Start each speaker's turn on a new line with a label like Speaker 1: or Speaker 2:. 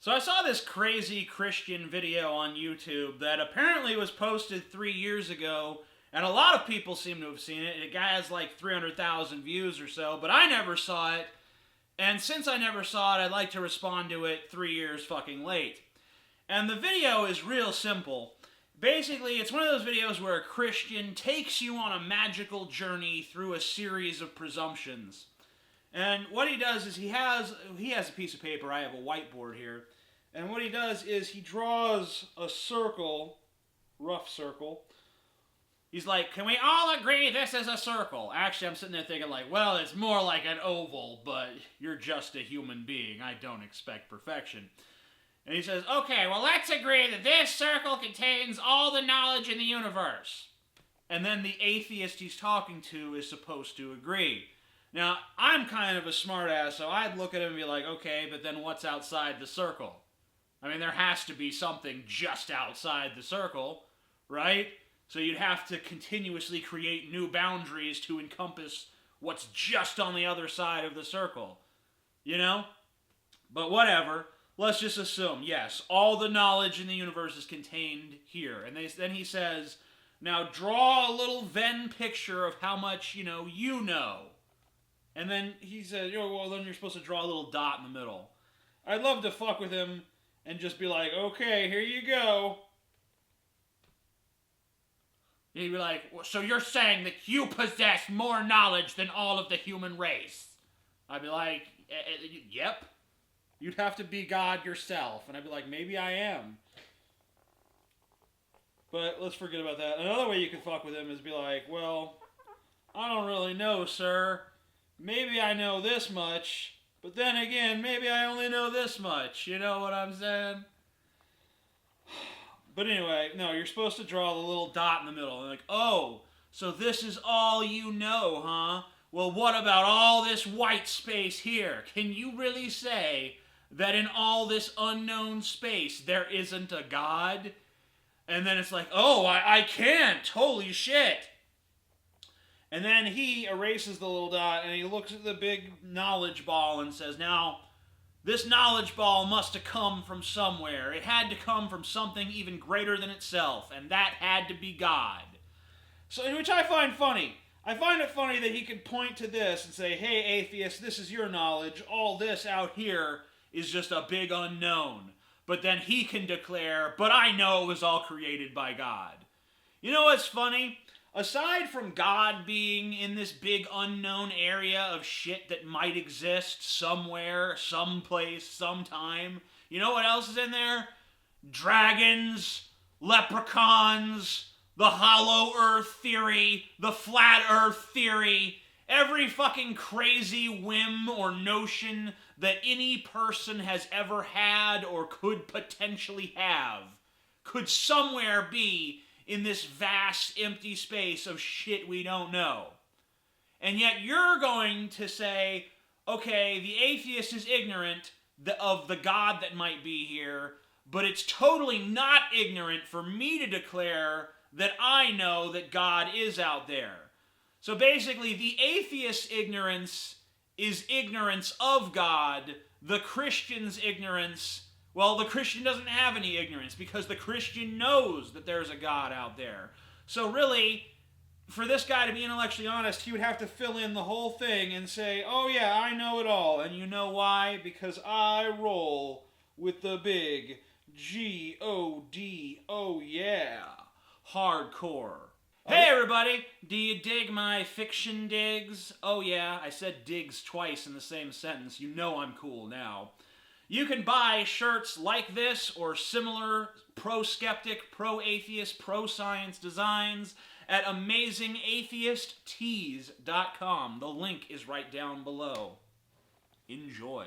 Speaker 1: So I saw this crazy Christian video on YouTube that apparently was posted 3 years ago, and a lot of people seem to have seen it. The guy has like 300,000 views or so, but I never saw it. And since I never saw it, I'd like to respond to it 3 years fucking late. And the video is real simple. Basically, it's one of those videos where a Christian takes you on a magical journey through a series of presumptions. And what he does is he has a piece of paper. I have a whiteboard here. And what he does is he draws a circle, rough circle. He's like, can we all agree this is a circle? Actually, I'm sitting there thinking like, well, it's more like an oval, but you're just a human being. I don't expect perfection. And he says, okay, well, let's agree that this circle contains all the knowledge in the universe. And then the atheist he's talking to is supposed to agree. Now, I'm kind of a smartass, so I'd look at him and be like, okay, but then what's outside the circle? I mean, there has to be something just outside the circle, right? So you'd have to continuously create new boundaries to encompass what's just on the other side of the circle. You know? But whatever. Let's just assume, yes, all the knowledge in the universe is contained here. And then he says, now draw a little Venn picture of how much, you know. And then he said, well, then you're supposed to draw a little dot in the middle. I'd love to fuck with him and just be like, okay, here you go. He'd be like, so you're saying that you possess more knowledge than all of the human race? I'd be like, yep. You'd have to be God yourself. And I'd be like, maybe I am. But let's forget about that. Another way you can fuck with him is be like, well, I don't really know, sir. Maybe I know this much, but then again, maybe I only know this much. You know what I'm saying? But anyway, no, you're supposed to draw the little dot in the middle. And like, oh, so this is all you know, huh? Well, what about all this white space here? Can you really say that in all this unknown space there isn't a God? And then it's like, oh, I can't. Holy shit. And then he erases the little dot and he looks at the big knowledge ball and says, now, this knowledge ball must have come from somewhere. It had to come from something even greater than itself, and that had to be God. So, which I find funny. I find it funny that he could point to this and say, hey, atheist, this is your knowledge. All this out here is just a big unknown. But then he can declare, but I know it was all created by God. You know what's funny? Aside from God being in this big unknown area of shit that might exist somewhere, someplace, sometime, you know what else is in there? Dragons, leprechauns, the hollow earth theory, the flat earth theory, every fucking crazy whim or notion that any person has ever had or could potentially have could somewhere be in this vast empty space of shit we don't know. And yet you're going to say, okay, the atheist is ignorant of the God that might be here, but it's totally not ignorant for me to declare that I know that God is out there. So basically, the atheist's ignorance is ignorance of God. The Christian's ignorance, well, the Christian doesn't have any ignorance because the Christian knows that there's a God out there. So really, for this guy to be intellectually honest, he would have to fill in the whole thing and say, oh yeah, I know it all. And you know why? Because I roll with the big G-O-D, oh yeah, hardcore. Hey everybody, do you dig my fiction digs? Oh yeah, I said digs twice in the same sentence. You know I'm cool now. You can buy shirts like this or similar pro-skeptic, pro-atheist, pro-science designs at AmazingAtheistTees.com. The link is right down below. Enjoy.